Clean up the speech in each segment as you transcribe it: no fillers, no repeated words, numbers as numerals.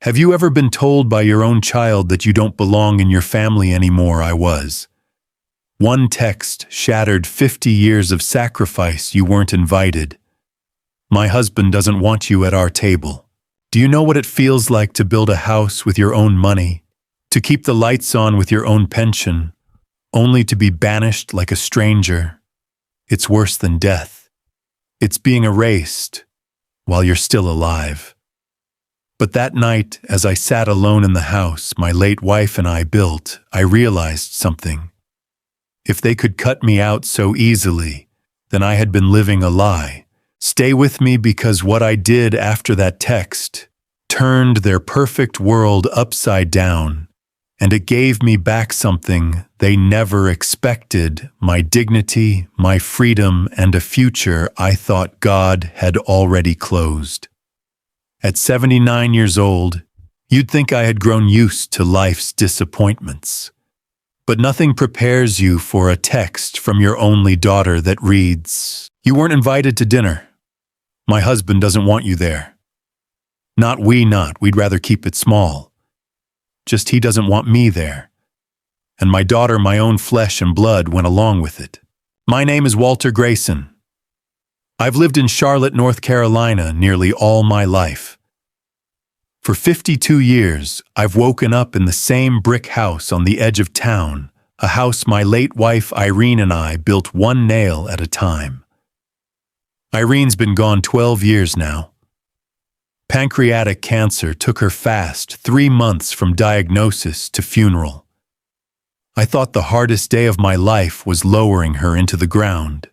Have you ever been told by your own child that you don't belong in your family anymore? I was. One text shattered 50 years of sacrifice. You weren't invited. My husband doesn't want you at our table. Do you know what it feels like to build a house with your own money, to keep the lights on with your own pension, only to be banished like a stranger? It's worse than death. It's being erased while you're still alive. But that night, as I sat alone in the house my late wife and I built, I realized something. If they could cut me out so easily, then I had been living a lie. Stay with me, because what I did after that text turned their perfect world upside down, and it gave me back something they never expected: my dignity, my freedom, and a future I thought God had already closed. At 79 years old, you'd think I had grown used to life's disappointments. But nothing prepares you for a text from your only daughter that reads, "You weren't invited to dinner. My husband doesn't want you there. We'd rather keep it small. Just he doesn't want me there. And my daughter, my own flesh and blood, went along with it. My name is Walter Grayson. I've lived in Charlotte, North Carolina, nearly all my life. For 52 years, I've woken up in the same brick house on the edge of town, a house my late wife Irene and I built one nail at a time. Irene's been gone 12 years now. Pancreatic cancer took her fast, 3 months from diagnosis to funeral. I thought the hardest day of my life was lowering her into the ground.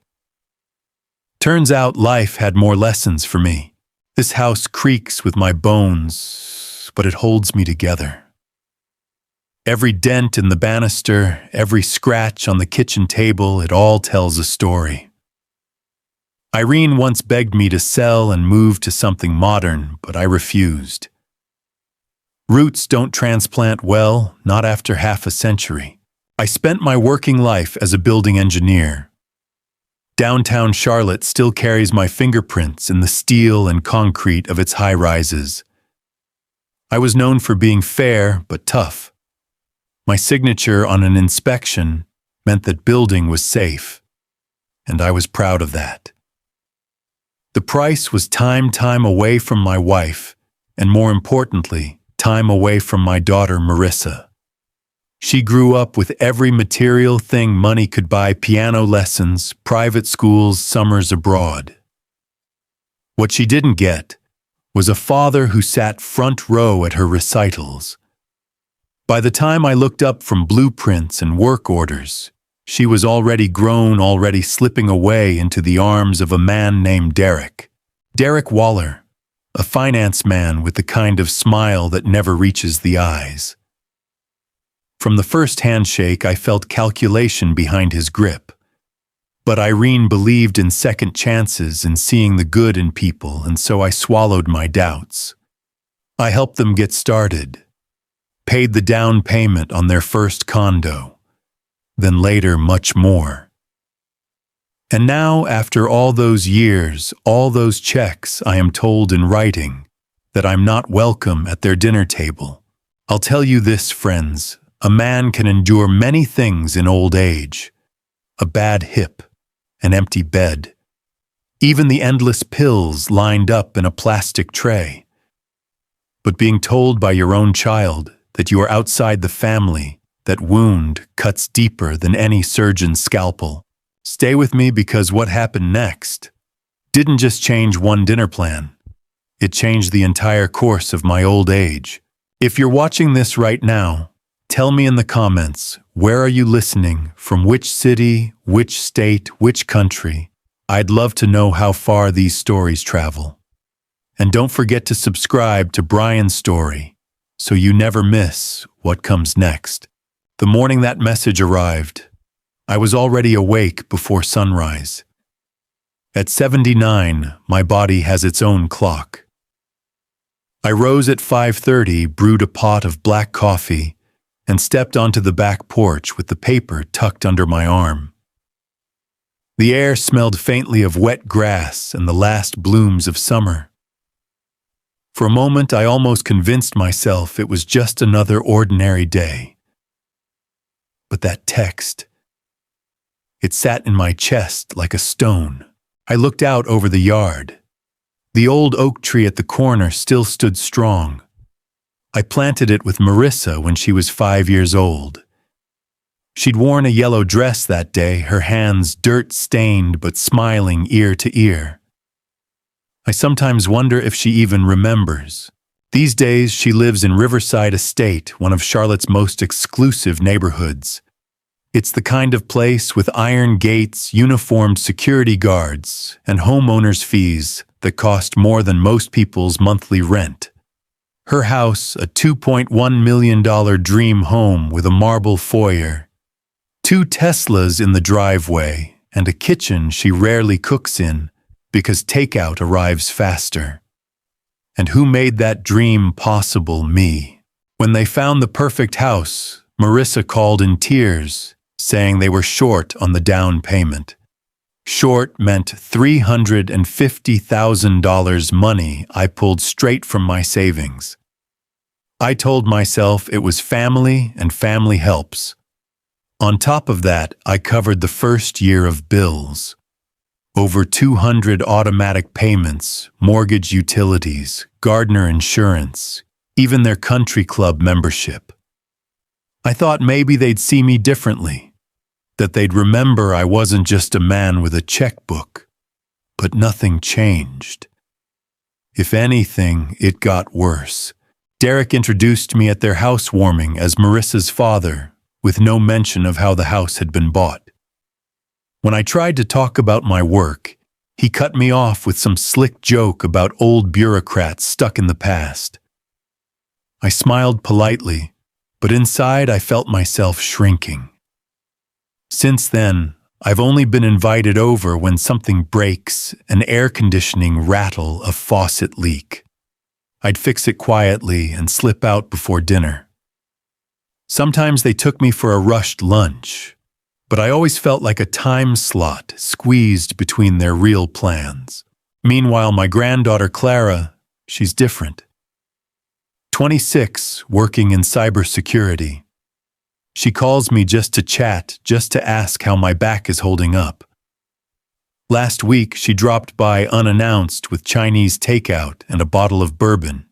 Turns out life had more lessons for me. This house creaks with my bones, but it holds me together. Every dent in the banister, every scratch on the kitchen table, it all tells a story. Irene once begged me to sell and move to something modern, but I refused. Roots don't transplant well, not after half a century. I spent my working life as a building engineer. Downtown Charlotte still carries my fingerprints in the steel and concrete of its high-rises. I was known for being fair but tough. My signature on an inspection meant that building was safe, and I was proud of that. The price was time away from my wife, and more importantly, time away from my daughter Marissa. She grew up with every material thing money could buy: piano lessons, private schools, summers abroad. What she didn't get was a father who sat front row at her recitals. By the time I looked up from blueprints and work orders, she was already grown, already slipping away into the arms of a man named Derek Waller, a finance man with the kind of smile that never reaches the eyes. From the first handshake, I felt calculation behind his grip. But Irene believed in second chances and seeing the good in people, and so I swallowed my doubts. I helped them get started, paid the down payment on their first condo, then later much more. And now, after all those years, all those checks, I am told in writing that I'm not welcome at their dinner table. I'll tell you this, friends. A man can endure many things in old age: a bad hip, an empty bed, even the endless pills lined up in a plastic tray. But being told by your own child that you are outside the family, that wound cuts deeper than any surgeon's scalpel. Stay with me, because what happened next didn't just change one dinner plan. It changed the entire course of my old age. If you're watching this right now, tell me in the comments, where are you listening? From which city, which state, which country? I'd love to know how far these stories travel. And don't forget to subscribe to Brian's Story so you never miss what comes next. The morning that message arrived, I was already awake before sunrise. At 79, my body has its own clock. I rose at 5:30, brewed a pot of black coffee, and stepped onto the back porch with the paper tucked under my arm. The air smelled faintly of wet grass and the last blooms of summer. For a moment, I almost convinced myself it was just another ordinary day. But that text, it sat in my chest like a stone. I looked out over the yard. The old oak tree at the corner still stood strong. I planted it with Marissa when she was 5 years old. She'd worn a yellow dress that day, her hands dirt-stained but smiling ear to ear. I sometimes wonder if she even remembers. These days, she lives in Riverside Estate, one of Charlotte's most exclusive neighborhoods. It's the kind of place with iron gates, uniformed security guards, and homeowners' fees that cost more than most people's monthly rent. Her house, a $2.1 million dream home with a marble foyer, 2 Teslas in the driveway, and a kitchen she rarely cooks in because takeout arrives faster. And who made that dream possible? Me. When they found the perfect house, Marissa called in tears, saying they were short on the down payment. Short meant $350,000 money I pulled straight from my savings. I told myself it was family and family helps. On top of that, I covered the first year of bills. Over 200 automatic payments, mortgage, utilities, Gardner insurance, even their country club membership. I thought maybe they'd see me differently, that they'd remember I wasn't just a man with a checkbook. But nothing changed. If anything, it got worse. Derek introduced me at their housewarming as Marissa's father, with no mention of how the house had been bought. When I tried to talk about my work, he cut me off with some slick joke about old bureaucrats stuck in the past. I smiled politely, but inside I felt myself shrinking. Since then, I've only been invited over when something breaks, an air conditioning rattle, a faucet leak. I'd fix it quietly and slip out before dinner. Sometimes they took me for a rushed lunch, but I always felt like a time slot squeezed between their real plans. Meanwhile, my granddaughter Clara, she's different. 26, working in cybersecurity. She calls me just to chat, just to ask how my back is holding up. Last week, she dropped by unannounced with Chinese takeout and a bottle of bourbon.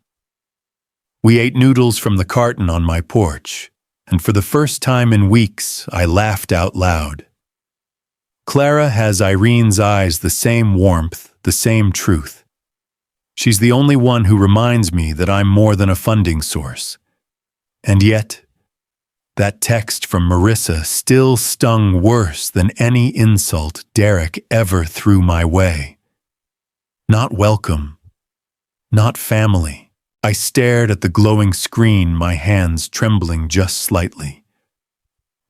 We ate noodles from the carton on my porch, and for the first time in weeks, I laughed out loud. Clara has Irene's eyes, the same warmth, the same truth. She's the only one who reminds me that I'm more than a funding source. And yet, that text from Marissa still stung worse than any insult Derek ever threw my way. Not welcome. Not family. I stared at the glowing screen, my hands trembling just slightly.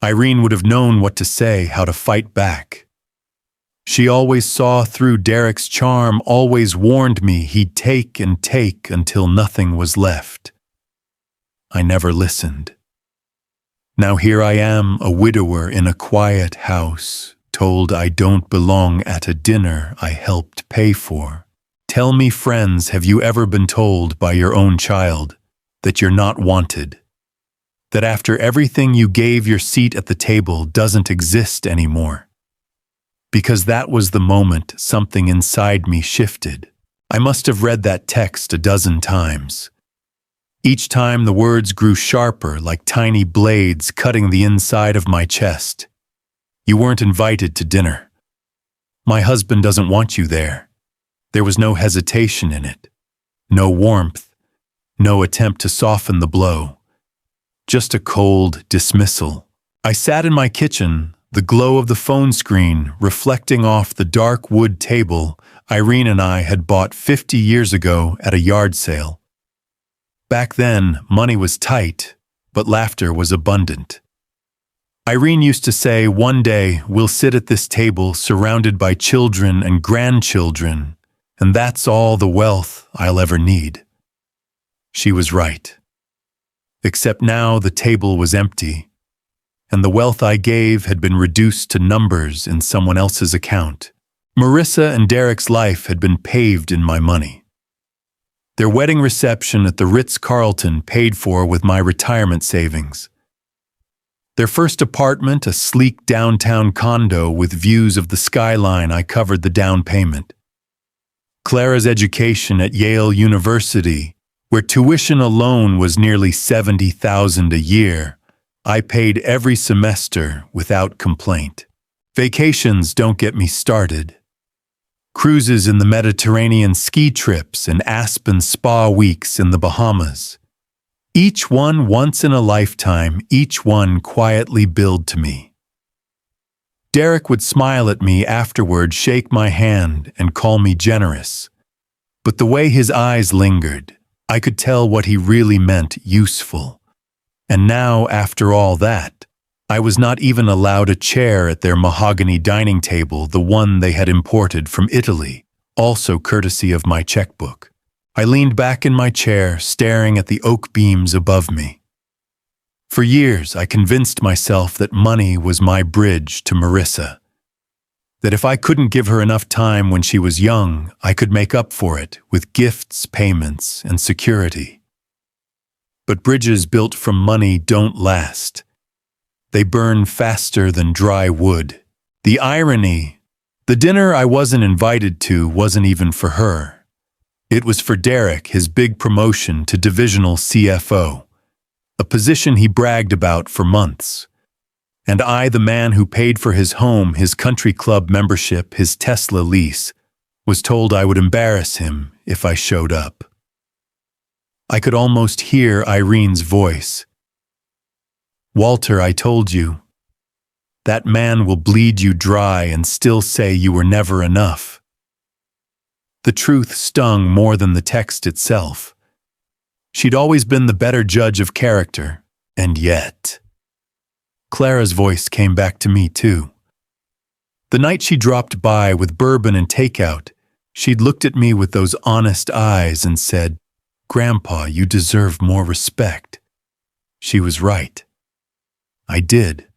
Irene would have known what to say, how to fight back. She always saw through Derek's charm, always warned me he'd take and take until nothing was left. I never listened. Now here I am, a widower in a quiet house, told I don't belong at a dinner I helped pay for. Tell me, friends, have you ever been told by your own child that you're not wanted? That after everything you gave, your seat at the table doesn't exist anymore? Because that was the moment something inside me shifted. I must have read that text a dozen times. Each time the words grew sharper, like tiny blades cutting the inside of my chest. You weren't invited to dinner. My husband doesn't want you there. There was no hesitation in it. No warmth. No attempt to soften the blow. Just a cold dismissal. I sat in my kitchen, the glow of the phone screen reflecting off the dark wood table Irene and I had bought 50 years ago at a yard sale. Back then, money was tight, but laughter was abundant. Irene used to say, one day we'll sit at this table surrounded by children and grandchildren, and that's all the wealth I'll ever need. She was right. Except now the table was empty, and the wealth I gave had been reduced to numbers in someone else's account. Marissa and Derek's life had been paved in my money. Their wedding reception at the Ritz-Carlton paid for with my retirement savings. Their first apartment, a sleek downtown condo with views of the skyline, I covered the down payment. Clara's education at Yale University, where tuition alone was nearly $70,000 a year, I paid every semester without complaint. Vacations don't get me started. Cruises in the Mediterranean, ski trips, and Aspen spa weeks in the Bahamas. Each one once in a lifetime, each one quietly billed to me. Derek would smile at me afterward, shake my hand, and call me generous. But the way his eyes lingered, I could tell what he really meant: useful. And now, after all that, I was not even allowed a chair at their mahogany dining table, the one they had imported from Italy, also courtesy of my checkbook. I leaned back in my chair, staring at the oak beams above me. For years, I convinced myself that money was my bridge to Marissa. That if I couldn't give her enough time when she was young, I could make up for it with gifts, payments, and security. But bridges built from money don't last. They burn faster than dry wood. The irony: the dinner I wasn't invited to wasn't even for her. It was for Derek, his big promotion to divisional CFO, a position he bragged about for months. And I, the man who paid for his home, his country club membership, his Tesla lease, was told I would embarrass him if I showed up. I could almost hear Irene's voice. "Walter, I told you. That man will bleed you dry and still say you were never enough." The truth stung more than the text itself. She'd always been the better judge of character, and yet... Clara's voice came back to me, too. The night she dropped by with bourbon and takeout, she'd looked at me with those honest eyes and said, "Grandpa, you deserve more respect." She was right. I did.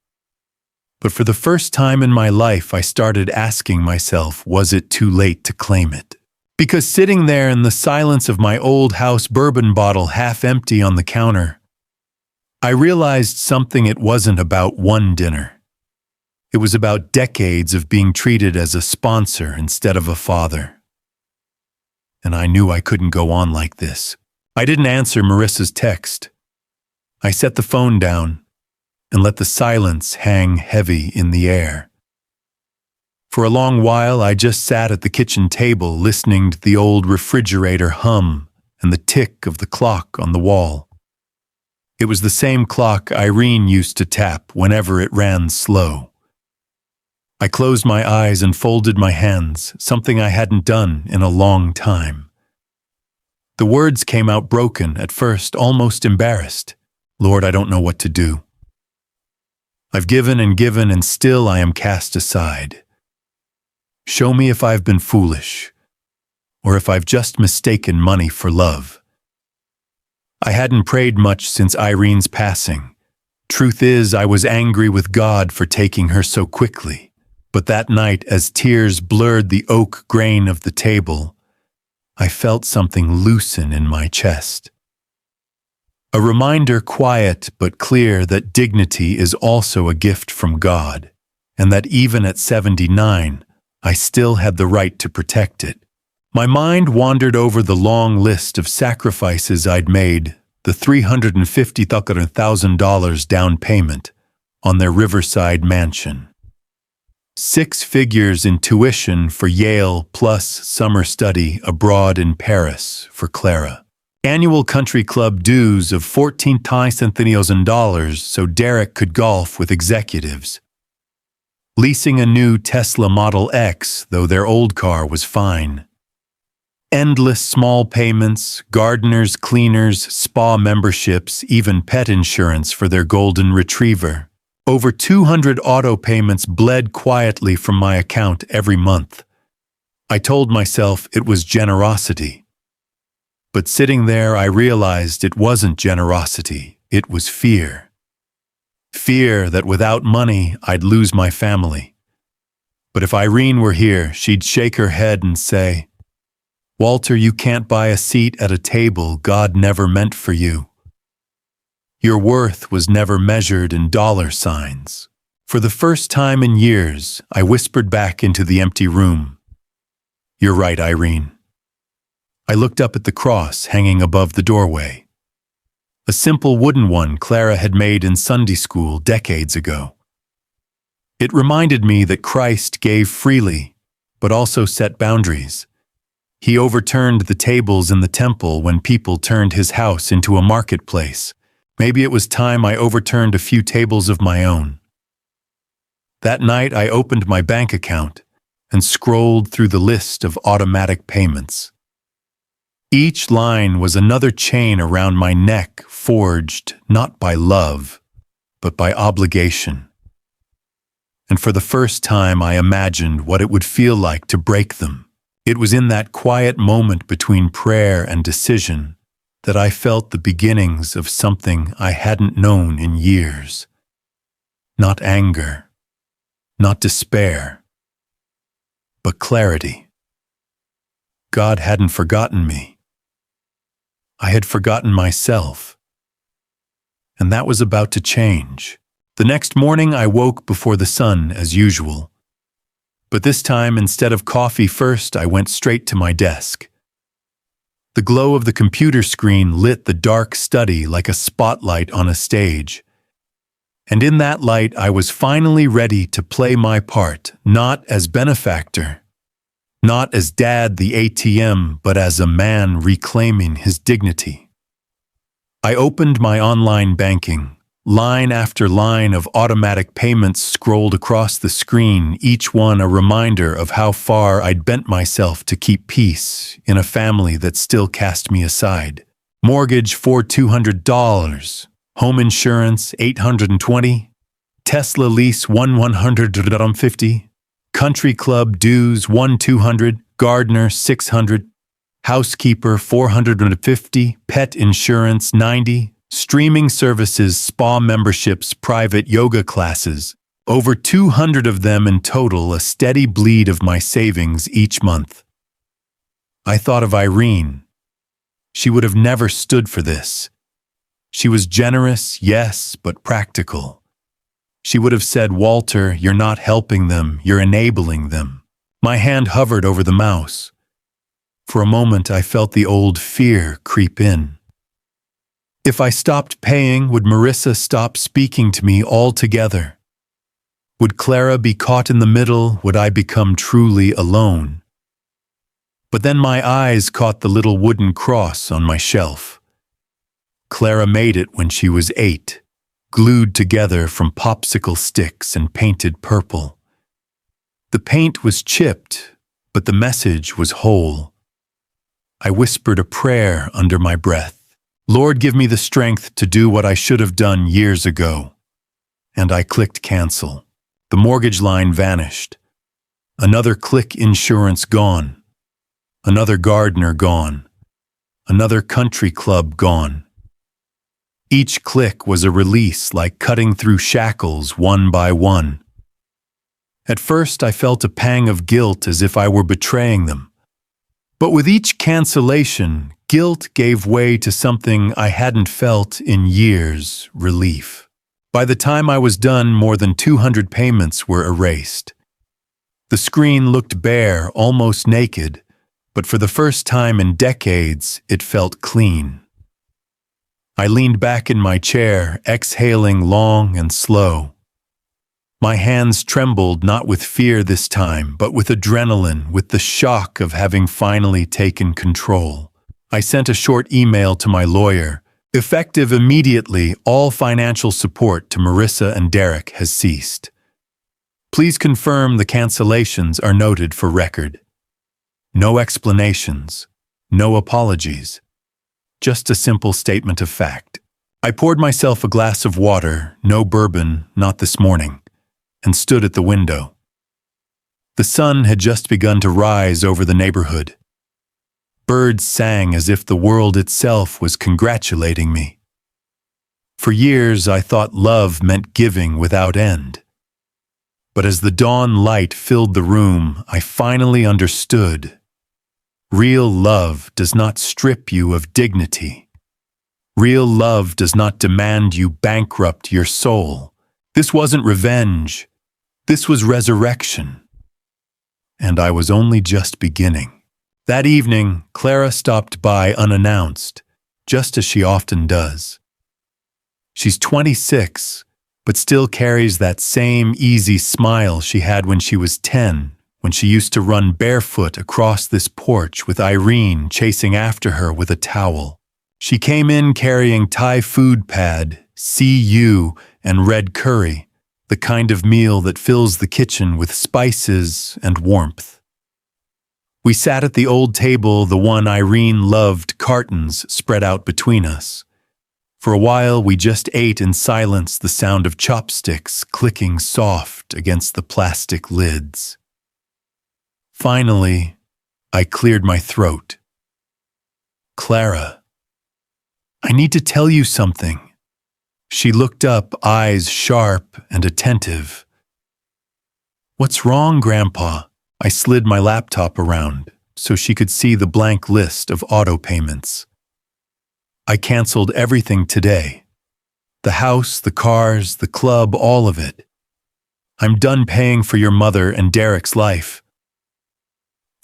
But for the first time in my life, I started asking myself, was it too late to claim it? Because sitting there in the silence of my old house, bourbon bottle half empty on the counter, I realized something. It wasn't about one dinner. It was about decades of being treated as a sponsor instead of a father. And I knew I couldn't go on like this. I didn't answer Marissa's text. I set the phone down and let the silence hang heavy in the air. For a long while, I just sat at the kitchen table, listening to the old refrigerator hum and the tick of the clock on the wall. It was the same clock Irene used to tap whenever it ran slow. I closed my eyes and folded my hands, something I hadn't done in a long time. The words came out broken at first, almost embarrassed. "Lord, I don't know what to do. I've given and still I am cast aside. Show me if I've been foolish, or if I've just mistaken money for love." I hadn't prayed much since Irene's passing. Truth is, I was angry with God for taking her so quickly. But that night, as tears blurred the oak grain of the table, I felt something loosen in my chest. A reminder, quiet but clear, that dignity is also a gift from God, and that even at 79, I still had the right to protect it. My mind wandered over the long list of sacrifices I'd made, the $350,000 down payment on their Riverside mansion. 6 figures in tuition for Yale plus summer study abroad in Paris for Clara. Annual country club dues of $14,000 so Derek could golf with executives. Leasing a new Tesla Model X, though their old car was fine. Endless small payments, gardeners, cleaners, spa memberships, even pet insurance for their golden retriever. Over 200 auto payments bled quietly from my account every month. I told myself it was generosity. But sitting there, I realized it wasn't generosity, it was fear. Fear that without money, I'd lose my family. But if Irene were here, she'd shake her head and say, Walter, you can't buy a seat at a table God never meant for you. Your worth was never measured in dollar signs. For the first time in years, I whispered back into the empty room. You're right, Irene. I looked up at the cross hanging above the doorway. A simple wooden one Clara had made in Sunday school decades ago. It reminded me that Christ gave freely, but also set boundaries. He overturned the tables in the temple when people turned his house into a marketplace. Maybe it was time I overturned a few tables of my own. That night I opened my bank account and scrolled through the list of automatic payments. Each line was another chain around my neck, forged not by love, but by obligation. And for the first time I imagined what it would feel like to break them. It was in that quiet moment between prayer and decision that I felt the beginnings of something I hadn't known in years. Not anger, not despair, but clarity. God hadn't forgotten me. I had forgotten myself. And that was about to change. The next morning I woke before the sun as usual. But this time, instead of coffee first, I went straight to my desk. The glow of the computer screen lit the dark study like a spotlight on a stage. And in that light, I was finally ready to play my part, not as benefactor, not as dad the ATM, but as a man reclaiming his dignity. I opened my online banking. Line after line of automatic payments scrolled across the screen, each one a reminder of how far I'd bent myself to keep peace in a family that still cast me aside. Mortgage for $200, home insurance $820, Tesla lease $150, country club dues $200, gardener $600, housekeeper $450, pet insurance $90, streaming services, spa memberships, private yoga classes, over 200 of them in total, a steady bleed of my savings each month. I thought of Irene. She would have never stood for this. She was generous, yes, but practical. She would have said, Walter, you're not helping them, you're enabling them. My hand hovered over the mouse. For a moment, I felt the old fear creep in. If I stopped paying, would Marissa stop speaking to me altogether? Would Clara be caught in the middle? Would I become truly alone? But then my eyes caught the little wooden cross on my shelf. Clara made it when she was 8, glued together from popsicle sticks and painted purple. The paint was chipped, but the message was whole. I whispered a prayer under my breath. Lord, give me the strength to do what I should have done years ago. And I clicked cancel. The mortgage line vanished. Another click insurance gone. Another gardener gone. Another country club gone. Each click was a release, like cutting through shackles one by one. At first I felt a pang of guilt, as if I were betraying them. But with each cancellation, guilt gave way to something I hadn't felt in years: relief. By the time I was done, more than 200 payments were erased. The screen looked bare, almost naked, but for the first time in decades, it felt clean. I leaned back in my chair, exhaling long and slow. My hands trembled, not with fear this time, but with adrenaline, with the shock of having finally taken control. I sent a short email to my lawyer. Effective immediately, all financial support to Marissa and Derek has ceased. Please confirm the cancellations are noted for record. No explanations, no apologies, just a simple statement of fact. I poured myself a glass of water, no bourbon, not this morning, and stood at the window. The sun had just begun to rise over the neighborhood. Birds sang as if the world itself was congratulating me. For years I thought love meant giving without end. But as the dawn light filled the room, I finally understood. Real love does not strip you of dignity. Real love does not demand you bankrupt your soul. This wasn't revenge. This was resurrection. And I was only just beginning. That evening, Clara stopped by unannounced, just as she often does. She's 26, but still carries that same easy smile she had when she was 10, when she used to run barefoot across this porch with Irene chasing after her with a towel. She came in carrying Thai food pad, CU, and red curry, the kind of meal that fills the kitchen with spices and warmth. We sat at the old table, the one Irene loved, cartons spread out between us. For a while, we just ate in silence, the sound of chopsticks clicking soft against the plastic lids. Finally, I cleared my throat. "Clara, I need to tell you something." She looked up, eyes sharp and attentive. "What's wrong, Grandpa?" I slid my laptop around so she could see the blank list of auto payments. "I canceled everything today. The house, the cars, the club, all of it. I'm done paying for your mother and Derek's life."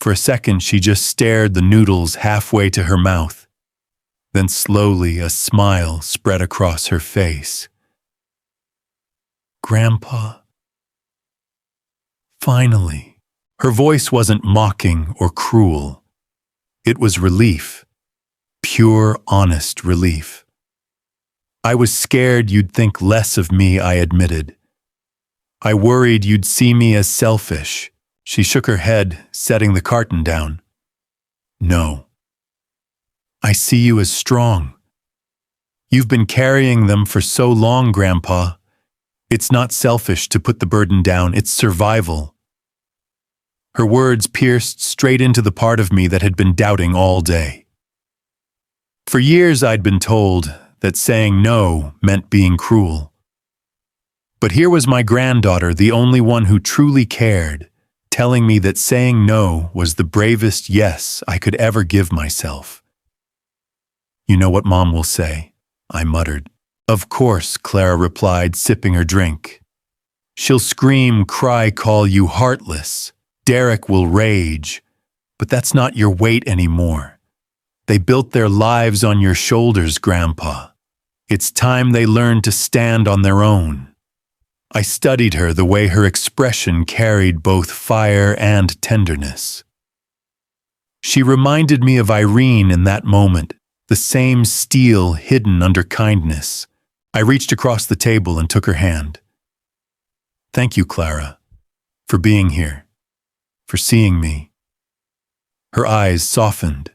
For a second, she just stared the noodles halfway to her mouth. Then slowly a smile spread across her face. "Grandpa." Finally. Her voice wasn't mocking or cruel. It was relief. Pure, honest relief. "I was scared you'd think less of me," I admitted. "I worried you'd see me as selfish." She shook her head, setting the carton down. "No. I see you as strong. You've been carrying them for so long, Grandpa. It's not selfish to put the burden down, it's survival." Her words pierced straight into the part of me that had been doubting all day. For years I'd been told that saying no meant being cruel. But here was my granddaughter, the only one who truly cared, telling me that saying no was the bravest yes I could ever give myself. "You know what Mom will say," I muttered. "Of course," Clara replied, sipping her drink. "She'll scream, cry, call you heartless. Derek will rage. But that's not your weight anymore. They built their lives on your shoulders, Grandpa. It's time they learned to stand on their own." I studied her, the way her expression carried both fire and tenderness. She reminded me of Irene in that moment, the same steel hidden under kindness. I reached across the table and took her hand. "Thank you, Clara, for being here, for seeing me." Her eyes softened.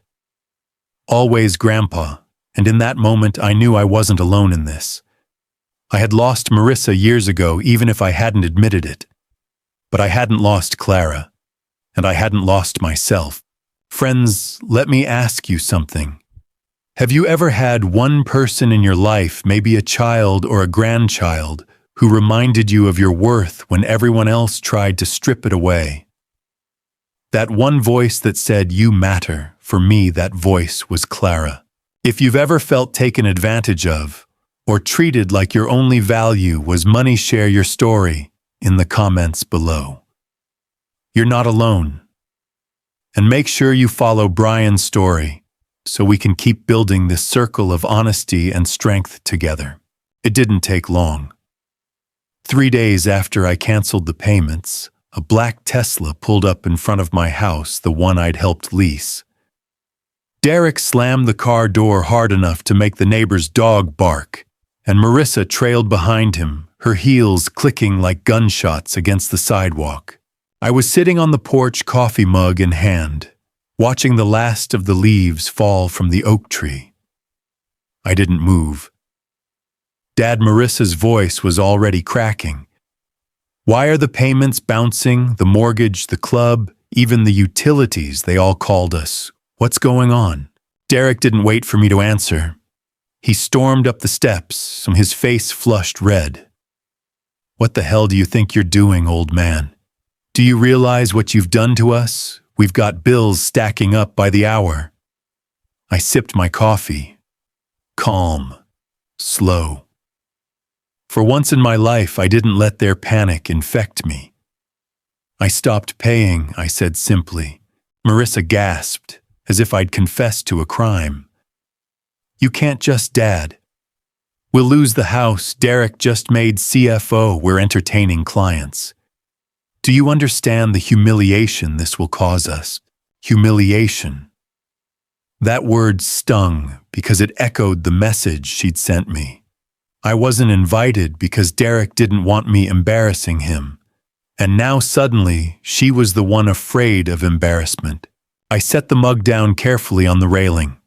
"Always, Grandpa," and in that moment I knew I wasn't alone in this. I had lost Marissa years ago, even if I hadn't admitted it. But I hadn't lost Clara, and I hadn't lost myself. Friends, let me ask you something. Have you ever had one person in your life, maybe a child or a grandchild, who reminded you of your worth when everyone else tried to strip it away? That one voice that said, "You matter," for me, that voice was Clara. If you've ever felt taken advantage of, or treated like your only value was money, share your story in the comments below. You're not alone. And make sure you follow Brian's story so we can keep building this circle of honesty and strength together. It didn't take long. 3 days after I canceled the payments, a black Tesla pulled up in front of my house, the one I'd helped lease. Derek slammed the car door hard enough to make the neighbor's dog bark, and Marissa trailed behind him, her heels clicking like gunshots against the sidewalk. I was sitting on the porch, coffee mug in hand, watching the last of the leaves fall from the oak tree. I didn't move. Dad, Marissa's voice was already cracking. "Why are the payments bouncing, the mortgage, the club, even the utilities, they all called us? What's going on?" Derek didn't wait for me to answer. He stormed up the steps, his face flushed red. "What the hell do you think you're doing, old man? Do you realize what you've done to us? We've got bills stacking up by the hour. I sipped my coffee. Calm. Slow. For once in my life, I didn't let their panic infect me. I stopped paying, I said simply. Marissa gasped, as if I'd confessed to a crime. You can't just, Dad. We'll lose the house. Derek just made CFO. We're entertaining clients. Do you understand the humiliation this will cause us? Humiliation. That word stung because it echoed the message she'd sent me. I wasn't invited because Derek didn't want me embarrassing him. And now suddenly, she was the one afraid of embarrassment. I set the mug down carefully on the railing.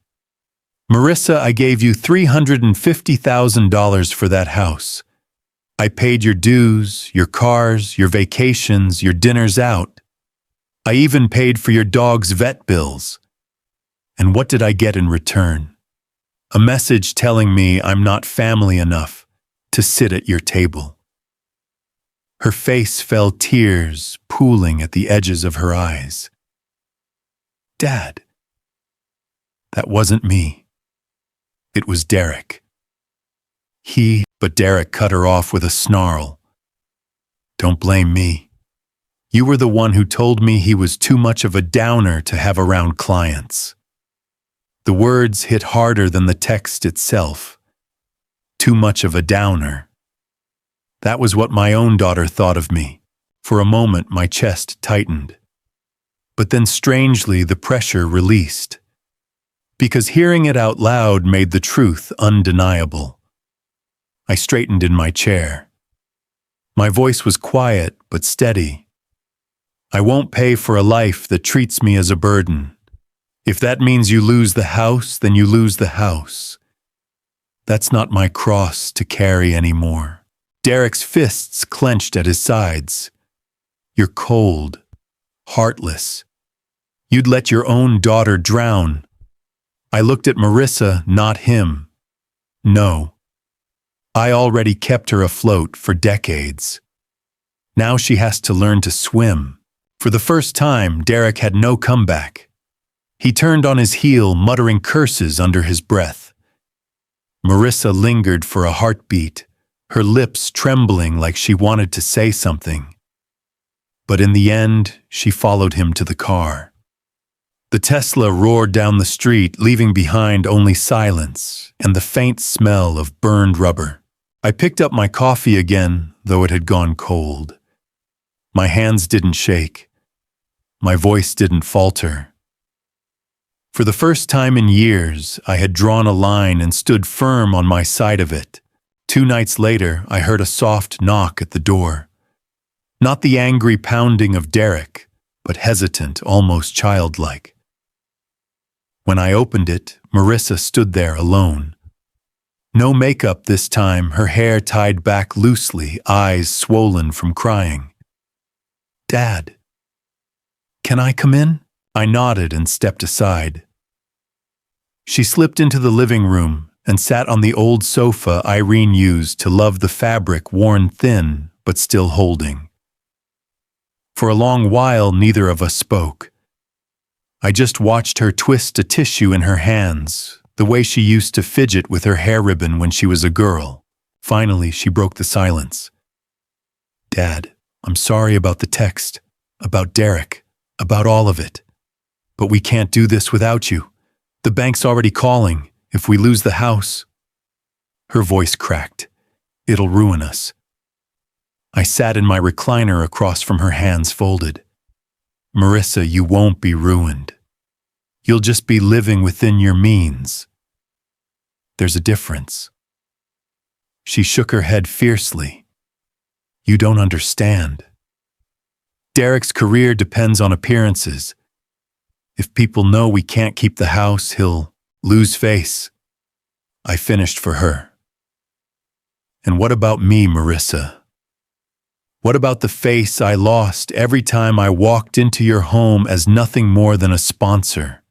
Marissa, I gave you $350,000 for that house. I paid your dues, your cars, your vacations, your dinners out. I even paid for your dog's vet bills. And what did I get in return? A message telling me I'm not family enough to sit at your table. Her face fell, tears pooling at the edges of her eyes. Dad. That wasn't me. It was Derek. But Derek cut her off with a snarl. Don't blame me. You were the one who told me he was too much of a downer to have around clients. The words hit harder than the text itself. Too much of a downer. That was what my own daughter thought of me. For a moment, my chest tightened. But then strangely, the pressure released. Because hearing it out loud made the truth undeniable. I straightened in my chair. My voice was quiet but steady. I won't pay for a life that treats me as a burden. If that means you lose the house, then you lose the house. That's not my cross to carry anymore. Derek's fists clenched at his sides. You're cold, heartless. You'd let your own daughter drown. I looked at Marissa, not him. No. I already kept her afloat for decades. Now she has to learn to swim. For the first time, Derek had no comeback. He turned on his heel, muttering curses under his breath. Marissa lingered for a heartbeat, her lips trembling like she wanted to say something. But in the end, she followed him to the car. The Tesla roared down the street, leaving behind only silence and the faint smell of burned rubber. I picked up my coffee again, though it had gone cold. My hands didn't shake. My voice didn't falter. For the first time in years, I had drawn a line and stood firm on my side of it. 2 nights later, I heard a soft knock at the door. Not the angry pounding of Derek, but hesitant, almost childlike. When I opened it, Marissa stood there alone. No makeup this time, her hair tied back loosely, eyes swollen from crying. Dad, can I come in? I nodded and stepped aside. She slipped into the living room and sat on the old sofa Irene used to love the fabric worn thin but still holding. For a long while, neither of us spoke. I just watched her twist a tissue in her hands, the way she used to fidget with her hair ribbon when she was a girl. Finally, she broke the silence. Dad, I'm sorry about the text, about Derek, about all of it. But we can't do this without you. The bank's already calling. If we lose the house. Her voice cracked. It'll ruin us. I sat in my recliner across from her, hands folded. Marissa, you won't be ruined. You'll just be living within your means. There's a difference. She shook her head fiercely. You don't understand. Derek's career depends on appearances. If people know we can't keep the house, he'll lose face. I finished for her. And what about me, Marissa? What about the face I lost every time I walked into your home as nothing more than a sponsor?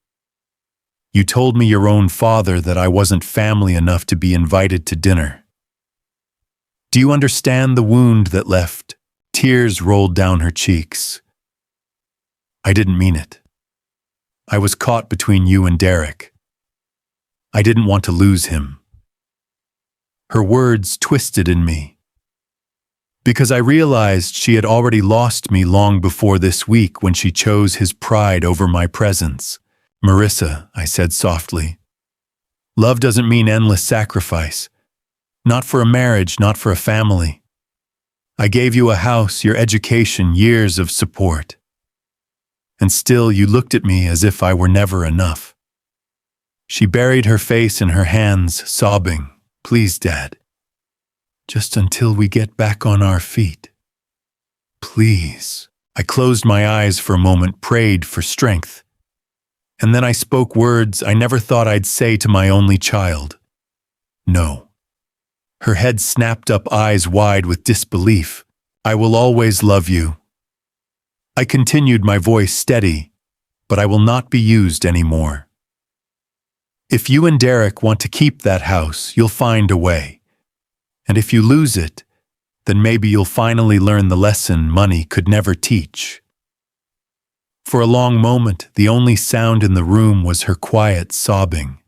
You told me your own father that I wasn't family enough to be invited to dinner. Do you understand the wound that left? Tears rolled down her cheeks. I didn't mean it. I was caught between you and Derek. I didn't want to lose him. Her words twisted in me, because I realized she had already lost me long before this week when she chose his pride over my presence. Marissa, I said softly, love doesn't mean endless sacrifice. Not for a marriage, not for a family. I gave you a house, your education, years of support. And still you looked at me as if I were never enough. She buried her face in her hands, sobbing, please, Dad. Just until we get back on our feet. Please. I closed my eyes for a moment, prayed for strength. And then I spoke words I never thought I'd say to my only child. No. Her head snapped up, eyes wide with disbelief. I will always love you. I continued, my voice steady, but I will not be used anymore. If you and Derek want to keep that house, you'll find a way. And if you lose it, then maybe you'll finally learn the lesson money could never teach. For a long moment, the only sound in the room was her quiet sobbing.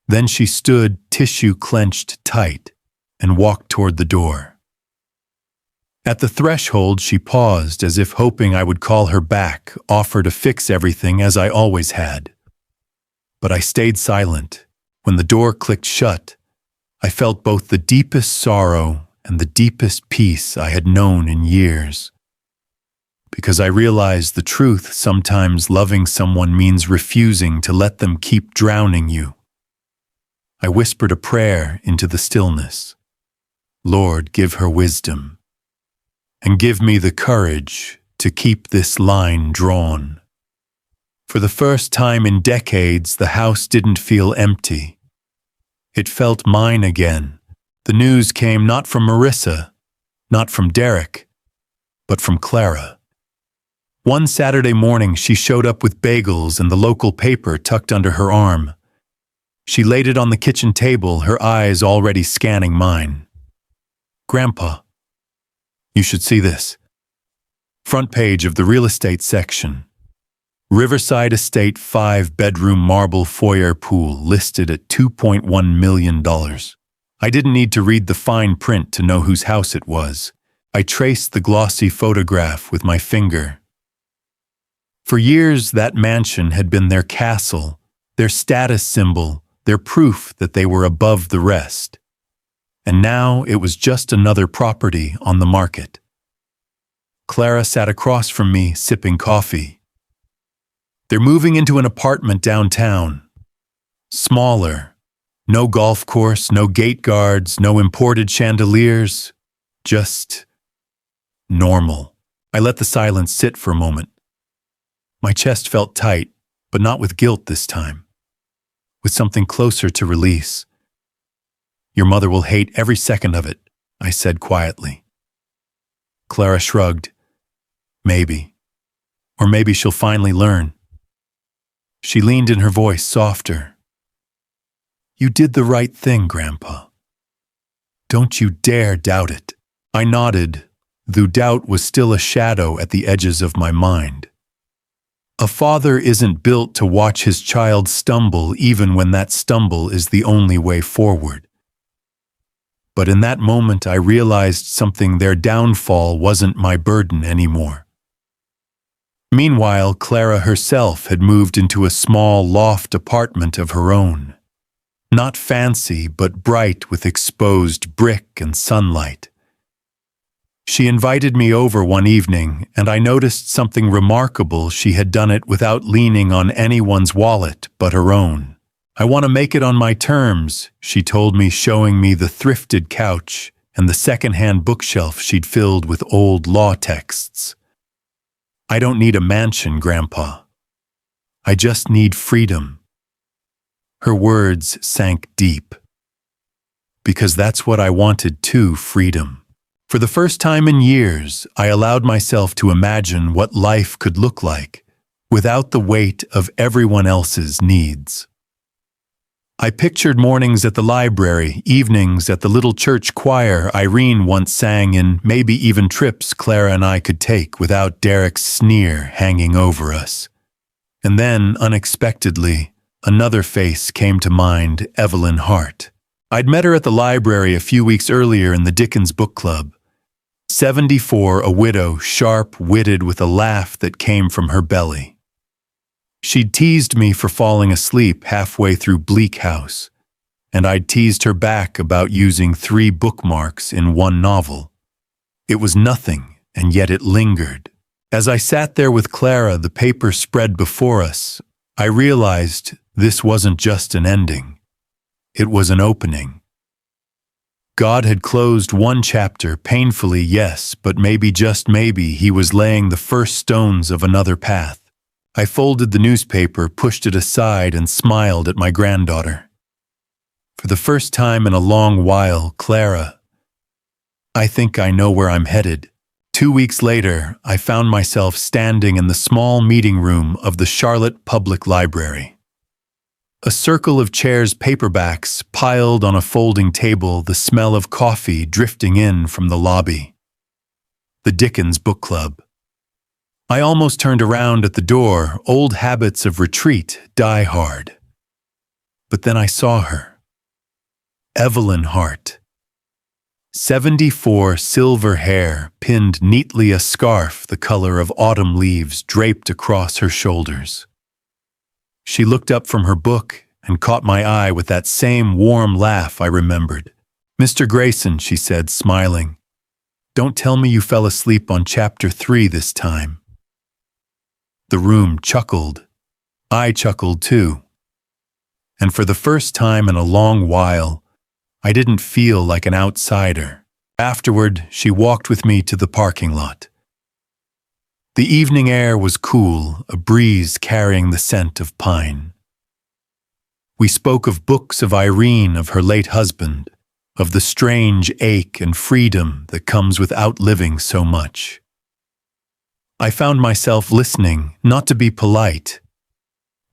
Then she stood, tissue clenched tight, and walked toward the door. At the threshold, she paused as if hoping I would call her back, offer to fix everything as I always had. But I stayed silent. When the door clicked shut, I felt both the deepest sorrow and the deepest peace I had known in years. Because I realized the truth, sometimes loving someone means refusing to let them keep drowning you. I whispered a prayer into the stillness. Lord, give her wisdom. And give me the courage to keep this line drawn. For the first time in decades, the house didn't feel empty. It felt mine again. The news came not from Marissa, not from Derek, but from Clara. One Saturday morning, she showed up with bagels and the local paper tucked under her arm. She laid it on the kitchen table, her eyes already scanning mine. Grandpa, you should see this. Front page of the real estate section. Riverside Estate 5-bedroom marble foyer pool listed at $2.1 million. I didn't need to read the fine print to know whose house it was. I traced the glossy photograph with my finger. For years, that mansion had been their castle, their status symbol, their proof that they were above the rest. And now it was just another property on the market. Clara sat across from me, sipping coffee. They're moving into an apartment downtown. Smaller. No golf course, no gate guards, no imported chandeliers. Just normal. I let the silence sit for a moment. My chest felt tight, but not with guilt this time. With something closer to release. Your mother will hate every second of it, I said quietly. Clara shrugged. Maybe. Or maybe she'll finally learn. She leaned in, her voice softer. You did the right thing, Grandpa. Don't you dare doubt it. I nodded, though doubt was still a shadow at the edges of my mind. A father isn't built to watch his child stumble even when that stumble is the only way forward. But in that moment I realized something: their downfall wasn't my burden anymore. Meanwhile, Clara herself had moved into a small loft apartment of her own. Not fancy, but bright with exposed brick and sunlight. She invited me over one evening, and I noticed something remarkable. She had done it without leaning on anyone's wallet but her own. I want to make it on my terms, she told me, showing me the thrifted couch and the second-hand bookshelf she'd filled with old law texts. I don't need a mansion, Grandpa. I just need freedom. Her words sank deep. Because that's what I wanted too, freedom. For the first time in years, I allowed myself to imagine what life could look like without the weight of everyone else's needs. I pictured mornings at the library, evenings at the little church choir Irene once sang in, maybe even trips Clara and I could take without Derek's sneer hanging over us. And then, unexpectedly, another face came to mind, Evelyn Hart. I'd met her at the library a few weeks earlier in the Dickens book club. 74, a widow, sharp-witted with a laugh that came from her belly. She'd teased me for falling asleep halfway through Bleak House, and I'd teased her back about using 3 bookmarks in one novel. It was nothing, and yet it lingered. As I sat there with Clara, the paper spread before us, I realized this wasn't just an ending. It was an opening. God had closed one chapter, painfully, yes, but maybe, just maybe, he was laying the first stones of another path. I folded the newspaper, pushed it aside, and smiled at my granddaughter. For the first time in a long while, Clara, I think I know where I'm headed. 2 weeks later, I found myself standing in the small meeting room of the Charlotte Public Library. A circle of chairs, paperbacks piled on a folding table, the smell of coffee drifting in from the lobby. The Dickens book club. I almost turned around at the door, old habits of retreat die hard. But then I saw her. Evelyn Hart. 74, silver hair, pinned neatly, a scarf the color of autumn leaves draped across her shoulders. She looked up from her book and caught my eye with that same warm laugh I remembered. "Mr. Grayson," she said, smiling, "don't tell me you fell asleep on chapter 3 this time." The room chuckled. I chuckled too. And for the first time in a long while, I didn't feel like an outsider. Afterward, she walked with me to the parking lot. The evening air was cool, a breeze carrying the scent of pine. We spoke of books, of Irene, of her late husband, of the strange ache and freedom that comes with outliving so much. I found myself listening, not to be polite,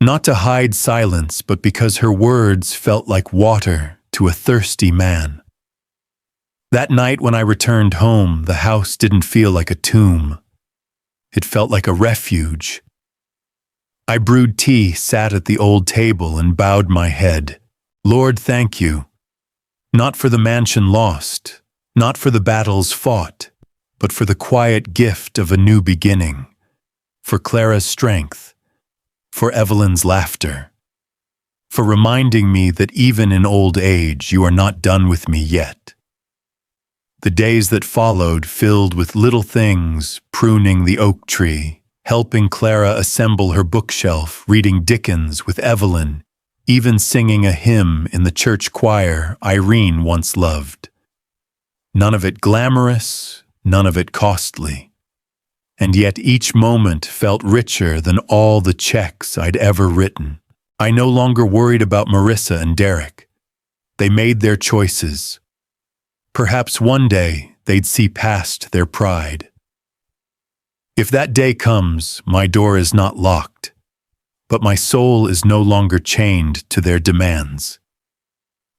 not to hide silence, but because her words felt like water to a thirsty man. That night when I returned home, the house didn't feel like a tomb. It felt like a refuge. I brewed tea, sat at the old table, and bowed my head. Lord, thank you. Not for the mansion lost, not for the battles fought, but for the quiet gift of a new beginning, for Clara's strength, for Evelyn's laughter, for reminding me that even in old age you are not done with me yet. The days that followed filled with little things, pruning the oak tree, helping Clara assemble her bookshelf, reading Dickens with Evelyn, even singing a hymn in the church choir Irene once loved. None of it glamorous, none of it costly. And yet each moment felt richer than all the checks I'd ever written. I no longer worried about Marissa and Derek. They made their choices. Perhaps one day they'd see past their pride. If that day comes, my door is not locked, but my soul is no longer chained to their demands.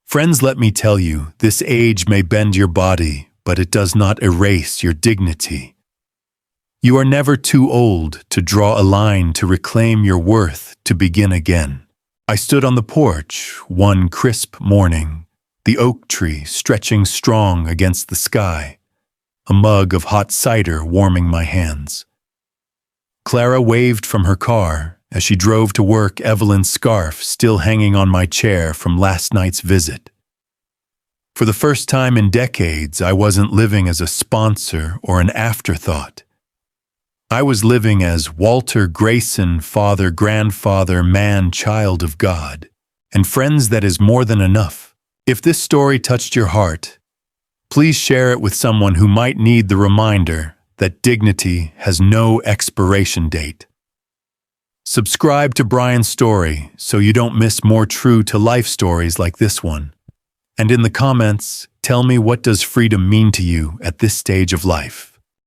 Friends, let me tell you, this age may bend your body, but it does not erase your dignity. You are never too old to draw a line, to reclaim your worth, to begin again. I stood on the porch one crisp morning, the oak tree stretching strong against the sky, a mug of hot cider warming my hands. Clara waved from her car as she drove to work, Evelyn's scarf still hanging on my chair from last night's visit. For the first time in decades, I wasn't living as a sponsor or an afterthought. I was living as Walter Grayson, father, grandfather, man, child of God. And friends, that is more than enough. If this story touched your heart, please share it with someone who might need the reminder that dignity has no expiration date. Subscribe to Brian's Story so you don't miss more true-to-life stories like this one. And in the comments, tell me, what does freedom mean to you at this stage of life?